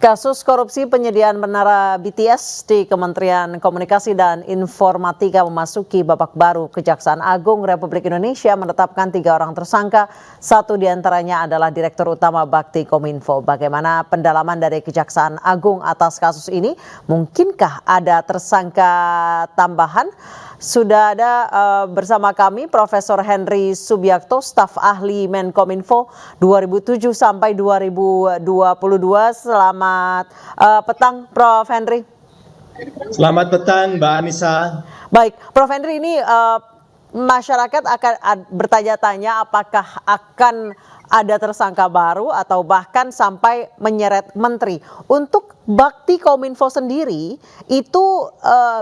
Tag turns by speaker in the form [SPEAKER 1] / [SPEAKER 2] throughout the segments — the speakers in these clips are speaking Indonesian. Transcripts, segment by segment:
[SPEAKER 1] Kasus korupsi penyediaan menara BTS di Kementerian Komunikasi dan Informatika memasuki babak baru. Kejaksaan Agung Republik Indonesia menetapkan 3 orang tersangka, 1 diantaranya adalah Direktur Utama Bakti Kominfo. Bagaimana pendalaman dari Kejaksaan Agung atas kasus ini? Mungkinkah ada tersangka tambahan? Sudah ada bersama kami Profesor Henry Subiakto, staf ahli Menkominfo 2007 sampai 2022. Selamat petang, Prof. Henry.
[SPEAKER 2] Selamat petang, Mbak Anissa.
[SPEAKER 1] Baik, Prof. Henry, ini masyarakat akan bertanya-tanya apakah akan ada tersangka baru atau bahkan sampai menyeret menteri. Untuk Bakti Kominfo sendiri itu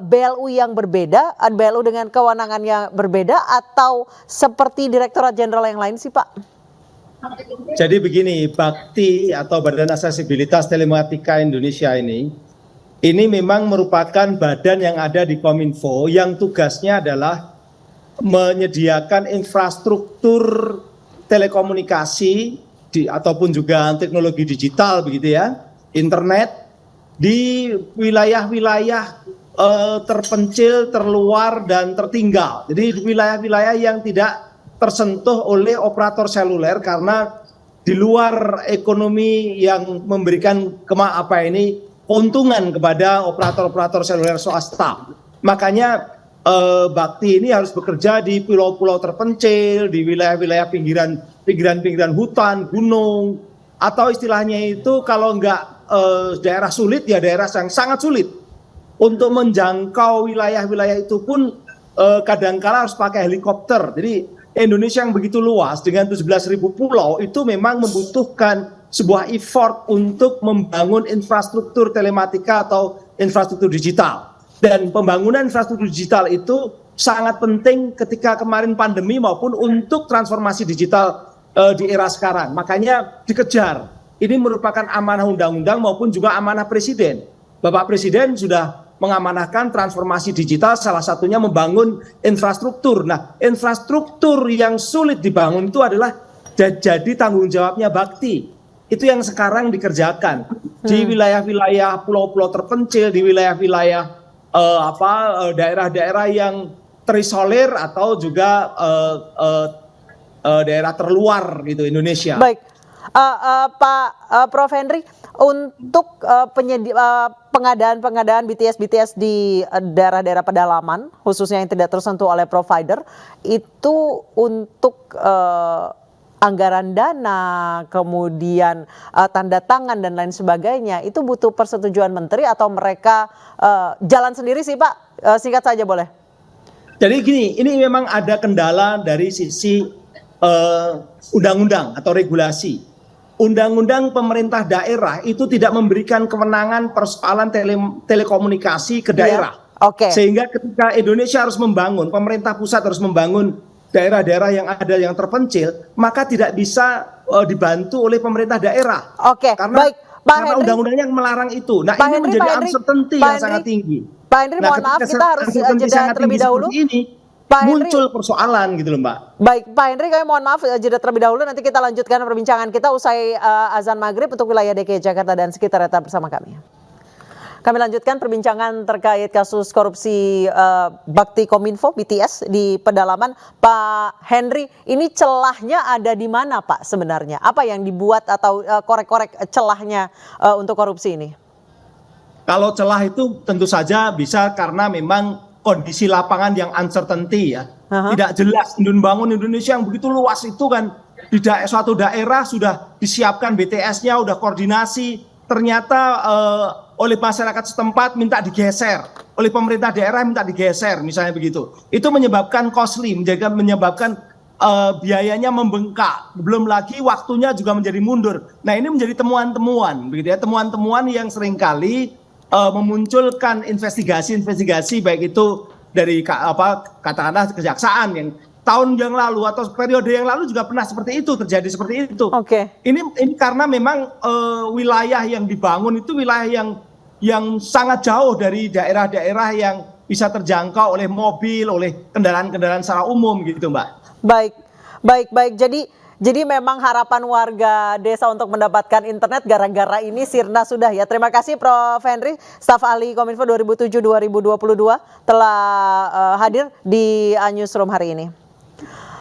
[SPEAKER 1] BLU yang berbeda, BLU dengan kewenangan yang berbeda atau seperti Direktorat Jenderal yang lain sih Pak?
[SPEAKER 2] Jadi begini, Bakti atau Badan Aksesibilitas Telematika Indonesia ini memang merupakan badan yang ada di Kominfo yang tugasnya adalah menyediakan infrastruktur telekomunikasi ataupun juga teknologi digital begitu ya, internet di wilayah-wilayah terpencil, terluar dan tertinggal. Jadi di wilayah-wilayah yang tidak tersentuh oleh operator seluler karena di luar ekonomi yang memberikan keuntungan kepada operator-operator seluler swasta. Makanya Bakti ini harus bekerja di pulau-pulau terpencil, di wilayah-wilayah pinggiran hutan, gunung, atau istilahnya itu kalau enggak daerah sulit ya daerah yang sangat sulit. Untuk menjangkau wilayah-wilayah itu pun kadangkala harus pakai helikopter. Jadi Indonesia yang begitu luas dengan 17.000 pulau itu memang membutuhkan sebuah effort untuk membangun infrastruktur telematika atau infrastruktur digital. Dan pembangunan infrastruktur digital itu sangat penting ketika kemarin pandemi maupun untuk transformasi digital di era sekarang. Makanya dikejar. Ini merupakan amanah undang-undang maupun juga amanah Presiden. Bapak Presiden sudah mengamanahkan transformasi digital, salah satunya membangun infrastruktur. Nah, infrastruktur yang sulit dibangun itu adalah jadi tanggung jawabnya Bakti. Itu yang sekarang dikerjakan di wilayah-wilayah pulau-pulau terpencil, di wilayah-wilayah daerah-daerah yang terisolir atau juga daerah terluar gitu Indonesia.
[SPEAKER 1] Baik, Pak Prof. Henry, untuk pengadaan BTS di daerah-daerah pedalaman, khususnya yang tidak tersentuh oleh provider, itu untuk anggaran dana, kemudian tanda tangan dan lain sebagainya, itu butuh persetujuan menteri atau mereka jalan sendiri sih Pak? Singkat saja boleh.
[SPEAKER 2] Jadi gini, ini memang ada kendala dari sisi undang-undang atau regulasi. Undang-undang pemerintah daerah itu tidak memberikan kewenangan persoalan telekomunikasi ke daerah.
[SPEAKER 1] Okay.
[SPEAKER 2] Sehingga ketika Indonesia harus membangun, pemerintah pusat harus membangun daerah-daerah yang ada yang terpencil, maka tidak bisa dibantu oleh pemerintah daerah.
[SPEAKER 1] Oke, baik.
[SPEAKER 2] Karena undang-undangnya melarang itu. Nah, ini menjadi uncertainty yang sangat tinggi.
[SPEAKER 1] Pak Henry, mohon maaf, kita harus jeda terlebih dahulu.
[SPEAKER 2] Muncul persoalan gitu loh Mbak.
[SPEAKER 1] Baik, Pak Henry, kami mohon maaf jeda terlebih dahulu. Nanti kita lanjutkan perbincangan kita usai azan maghrib untuk wilayah DKI Jakarta dan sekitar. Tetap bersama kami. Kami lanjutkan perbincangan terkait kasus korupsi Bakti Kominfo BTS di pedalaman. Pak Henry, ini celahnya ada di mana Pak sebenarnya? Apa yang dibuat atau korek-korek celahnya untuk korupsi ini?
[SPEAKER 2] Kalau celah itu tentu saja bisa karena memang kondisi lapangan yang uncertainty ya. Tidak jelas. Membangun Indonesia yang begitu luas itu kan di suatu daerah sudah disiapkan BTS-nya, udah koordinasi, ternyata oleh masyarakat setempat minta digeser, oleh pemerintah daerah minta digeser misalnya begitu. Itu menyebabkan costly, menyebabkan biayanya membengkak. Belum lagi waktunya juga menjadi mundur. Nah, ini menjadi temuan-temuan begitu ya, temuan-temuan yang seringkali memunculkan investigasi baik itu dari katakanlah kejaksaan yang tahun yang lalu atau periode yang lalu juga pernah terjadi seperti itu.
[SPEAKER 1] Oke.
[SPEAKER 2] Ini karena memang wilayah yang dibangun itu wilayah yang sangat jauh dari daerah-daerah yang bisa terjangkau oleh mobil, oleh kendaraan-kendaraan secara umum gitu, Mbak.
[SPEAKER 1] Baik. Jadi Jadi memang harapan warga desa untuk mendapatkan internet gara-gara ini sirna sudah ya. Terima kasih Prof. Henry, staf ahli Kominfo 2007-2022 telah hadir di Newsroom hari ini.